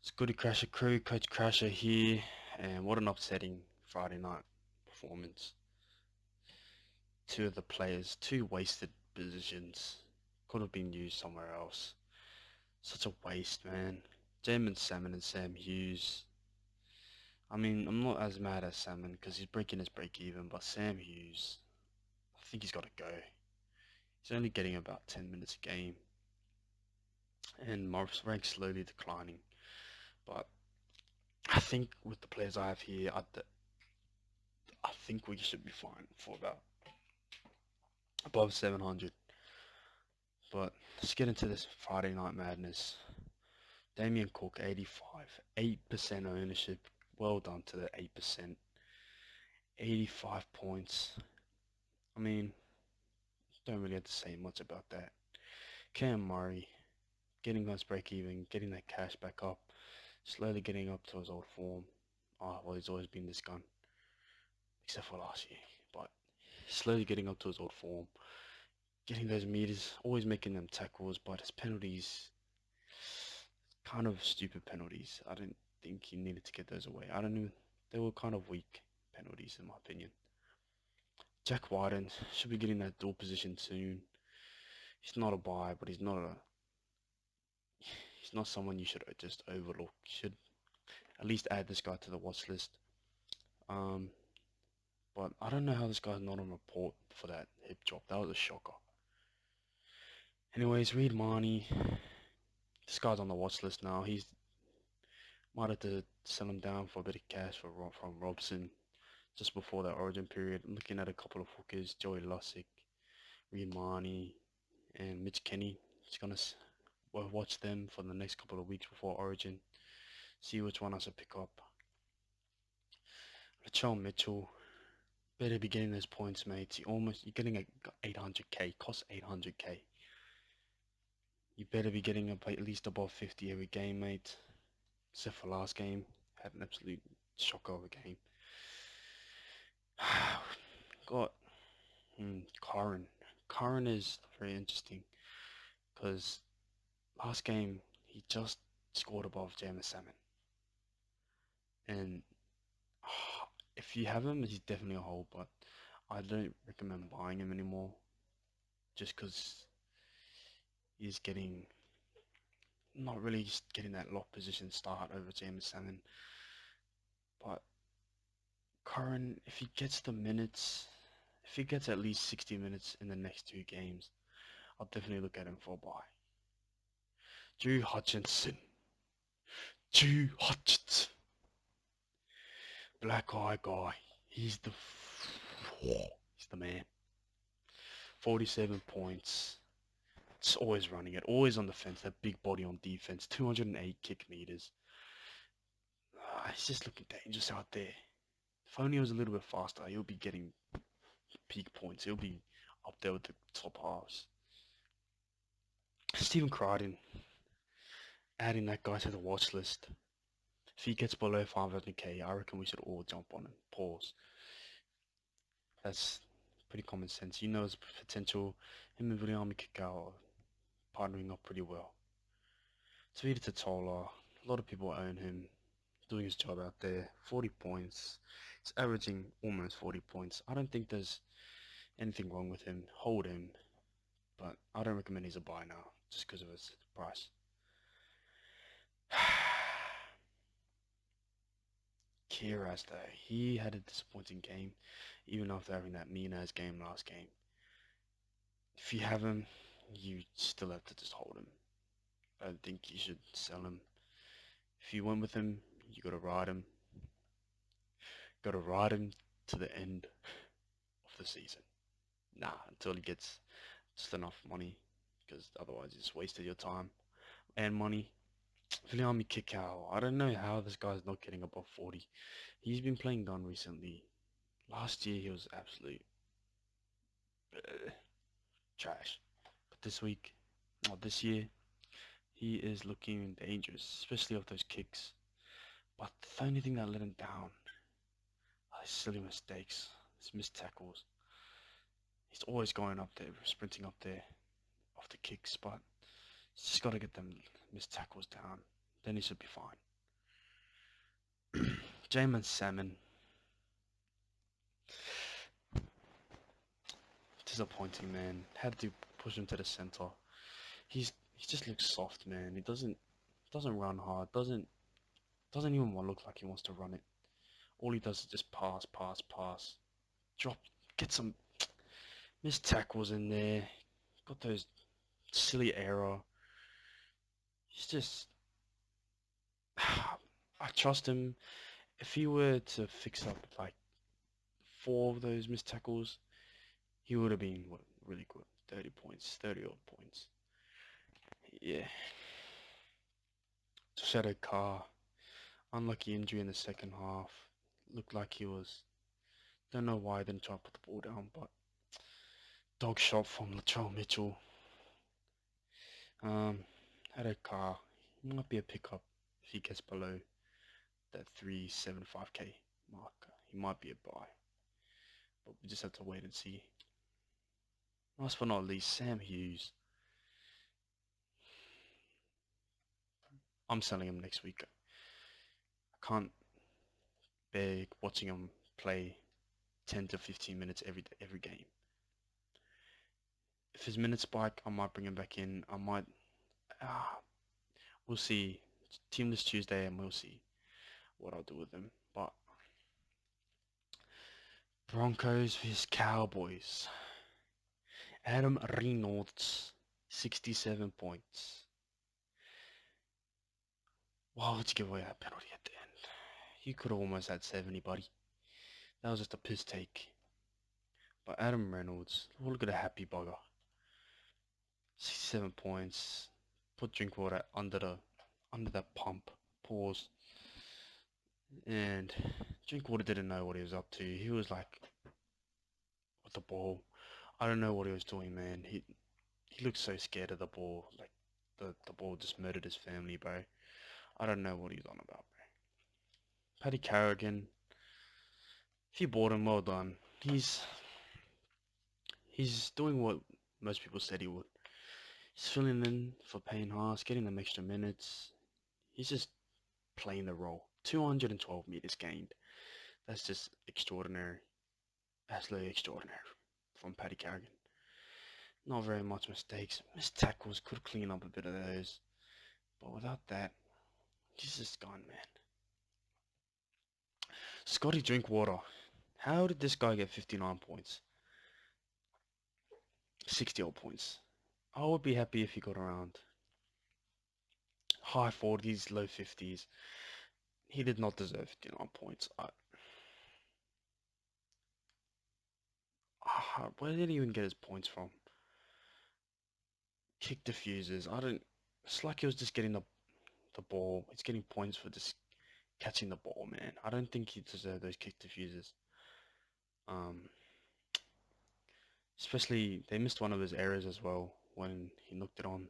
It's good to crash a crew, Coach Crasher here, and what an upsetting Friday night performance. Two of the players, two wasted positions, could have been used somewhere else. Such a waste, man. Jamin Salmon and Sam Hughes. I mean, I'm not as mad as Salmon because he's breaking his break even, but Sam Hughes, I think he's got to go. He's only getting about 10 minutes a game, and Morris rank's slowly declining. But I think with the players I have here, I think we should be fine for about above 700. But let's get into this Friday night madness. Damien Cook, 85, 8% ownership. Well done to the 8%. 85 points. I mean, don't really have to say much about that. Cam Murray, getting us break even, getting that cash back up, slowly getting up to his old form. Oh, well, he's always been this gun, except for last year. But slowly getting up to his old form, getting those meters, always making them tackles, but his penalties, kind of stupid penalties. I didn't think he needed to get those away. I don't know. They were kind of weak penalties, in my opinion. Jack Wyden should be getting that dual position soon. He's not a buy, but he's not someone you should just overlook. You should at least add this guy to the watch list. Um, but I don't know how this guy's not on report for that hip drop. That was a shocker. Anyways, Reed Marnie. This guy's on the watch list now. He's might have to sell him down for a bit of cash from Robson just before that origin period. I'm looking at a couple of hookers, Joey Lussick, Reed Marnie, and Mitch Kenny. Just gonna watch them for the next couple of weeks before origin. See which one I should pick up. Latrell Mitchell, better be getting those points, mate. You're getting a 800k, cost 800k. You better be getting up at least above 50 every game, mate. Except for last game, had an absolute shocker of a game. Got Curran. Curran is very interesting because last game he just scored above Jameis Salmon, and if you have him, he's definitely a hold. But I don't recommend buying him anymore, just because he's getting not really getting that lock position start over Jameis Salmon. But Curran, if he gets the minutes, if he gets at least 60 minutes in the next two games, I'll definitely look at him for a buy. Drew Hutchinson. Drew Hutchinson. Black eye guy. He's the man. 47 points. It's always running it. Always on the fence. That big body on defense. 208 kick meters. He's just looking dangerous out there. If only he was a little bit faster, he'll be getting peak points. He'll be up there with the top halves. Stephen Crichton. Adding that guy to the watch list. If he gets below 500k, I reckon we should all jump on him. Pause. That's pretty common sense. You know his potential. Him and Viliami Kikau are partnering up pretty well. Tavita Totola, a lot of people own him, doing his job out there. 40 points. He's averaging almost 40 points. I don't think there's anything wrong with him. Hold him. But I don't recommend he's a buy now, just because of his price. Kiraz though, he had a disappointing game, even after having that mean-ass game last game. If you have him, you still have to just hold him. I don't think you should sell him. If you went with him, you gotta ride him. Gotta ride him to the end of the season. Nah, until he gets just enough money, because otherwise you just wasted your time and money. Viliami Kikau, I don't know how this guy's not getting above 40. He's been playing gun recently. Last year he was absolute trash. But this year, he is looking dangerous, especially off those kicks. But the only thing that let him down are his silly mistakes, his missed tackles. He's always going up there, sprinting up there off the kicks, but he's just got to get them missed tackles down. Then he should be fine. Jamin Salmon. Disappointing, man. Had to push him to the center. He just looks soft, man. He doesn't run hard. Doesn't even want to look like he wants to run it. All he does is just pass, pass, pass. Drop, get some missed tackles in there. Got those silly error. He's just. I trust him. If he were to fix up like 4 of those missed tackles, he would have been really good. 30 points, 30 odd points. Yeah. Shadow Carr, unlucky injury in the second half. Looked like he was. Don't know why I didn't try to put the ball down, but dog shot from Latrell Mitchell. Shadow Carr, he might be a pickup if he gets below that 375k mark. He might be a buy, but we just have to wait and see. Last but not least, Sam Hughes. I'm selling him next week. I can't bear watching him play 10 to 15 minutes every game. If his minutes spike, I might bring him back in. I might. Uh, we'll see. Teamless Tuesday, and we'll see what I'll do with him. But Broncos vs Cowboys. Adam Reynolds, 67 points. Why would you give away that penalty at the end? You could have almost had 70, buddy. That was just a piss take. But Adam Reynolds, look at a happy bugger. 67 points. Put Drinkwater under that pump. Pause. And Drinkwater didn't know what he was up to. He was like with the ball. I don't know what he was doing, man. He looked so scared of the ball. Like the ball just murdered his family, bro. I don't know what he's on about, bro. Paddy Carrigan, if you bought him, well done. He's doing what most people said he would. He's filling in for Payne Haas, getting them extra minutes. He's just playing the role. 212 meters gained. That's just extraordinary. Absolutely extraordinary from Paddy Carrigan. Not very much mistakes. Missed tackles, could clean up a bit of those. But without that, he's just gone, man. Scotty Drinkwater. How did this guy get 59 points? 60 odd points. I would be happy if he got around high 40s, low 50s. He did not deserve 59 points. Where did he even get his points from? Kick diffusers. I don't. It's like he was just getting the ball. He's getting points for just catching the ball, man. I don't think he deserved those kick diffusers. Um, Especially they missed one of his errors as well when he knocked it on,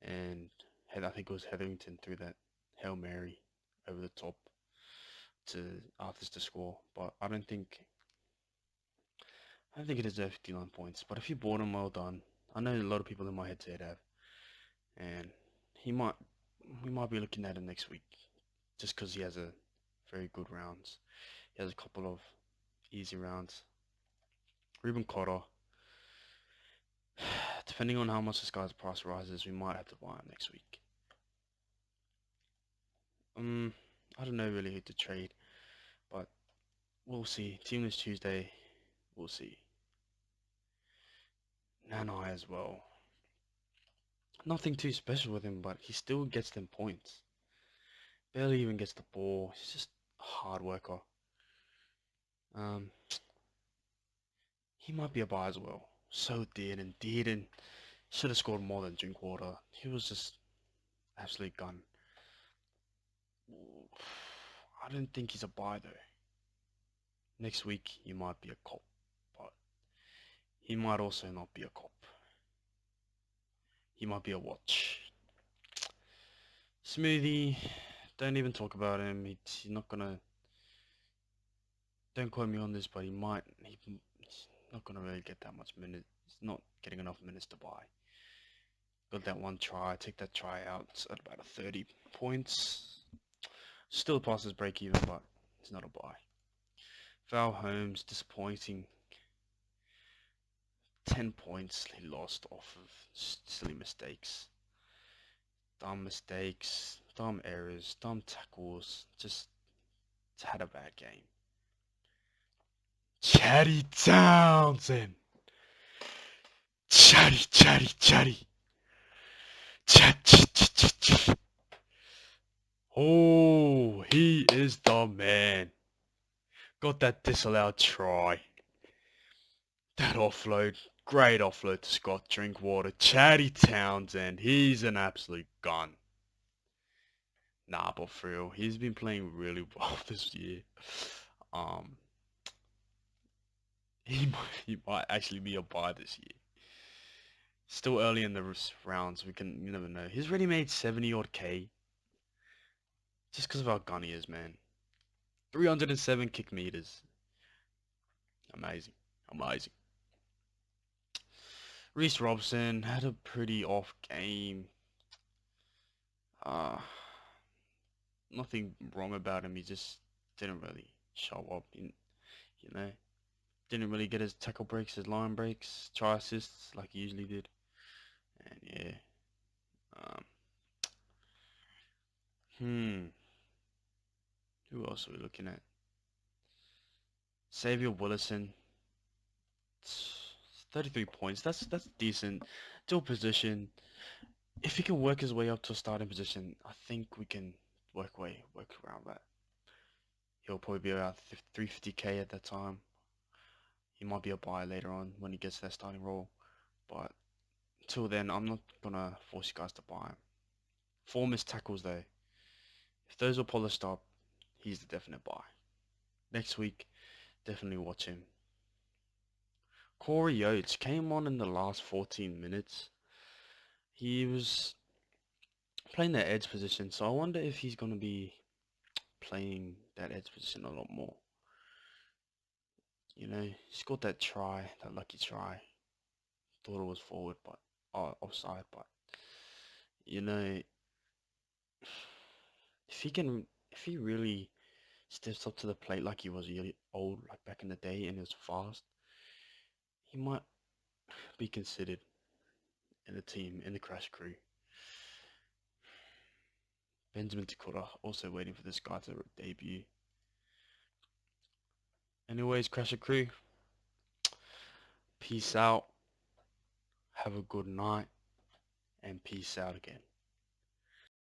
and I think it was Hetherington threw that Hail Mary over the top to Arthurs to score. But I don't think he deserved 59 points. But if you bought him, well done. I know a lot of people in my headset have, and he might we might be looking at him next week just because he has a very good rounds. He has a couple of easy rounds. Ruben Cotter, depending on how much this guy's price rises, we might have to buy him next week. I don't know really who to trade, but we'll see. Teamless Tuesday, we'll see. Nanai as well. Nothing too special with him, but he still gets them points. Barely even gets the ball. He's just a hard worker. Um, he might be a buy as well. So did and should have scored more than Drinkwater. He was just absolute gun. I don't think he's a buy though. Next week he might be a cop, but he might also not be a cop. He might be a watch. Smoothie, don't even talk about him. He's not gonna. Don't quote me on this, but he's not gonna really get that much minutes. He's not getting enough minutes to buy. Got that one try. Take that try out at about 30 points. Still passes break even, but it's not a buy. Val Holmes, disappointing. 10 points he lost off of silly mistakes. Dumb errors, dumb tackles. Just had a bad game. Chatty Townsend. Chatty, chatty, chatty. Chat, chat, chat, chat, chat. Oh, he is the man. Got that disallowed try. That offload. Great offload to Scott Drinkwater. Chatty Townsend. He's an absolute gun. Nah, but for real, he's been playing really well this year. Um, he might actually be a buy this year. Still early in the rounds, you never know. He's already made 70 odd K just because of how gun he is, man. 307 kick meters. Amazing. Amazing. Reece Robson had a pretty off game. Uh, Nothing wrong about him. He just didn't really show up. You know, didn't really get his tackle breaks, his line breaks, try assists like he usually did. And yeah. Um, hmm. Who else are we looking at? Xavier Willison. 33 points. That's decent. Dual position. If he can work his way up to a starting position, I think we can work around that. He'll probably be about 350k at that time. He might be a buy later on when he gets that starting role, but until then, I'm not gonna force you guys to buy him. 4 missed tackles though. If those are polished up, he's the definite buy. Next week, definitely watch him. Corey Oates came on in the last 14 minutes. He was playing that edge position, so I wonder if he's gonna be playing that edge position a lot more. You know, he scored that try, that lucky try. Thought it was forward, but offside. But you know, if he really steps up to the plate like he was really old, like back in the day, and he was fast, he might be considered in the team in the crash crew. Benjamin Dakota also waiting for this guy to debut. Anyways, Crasher crew, peace out. Have a good night, and peace out again.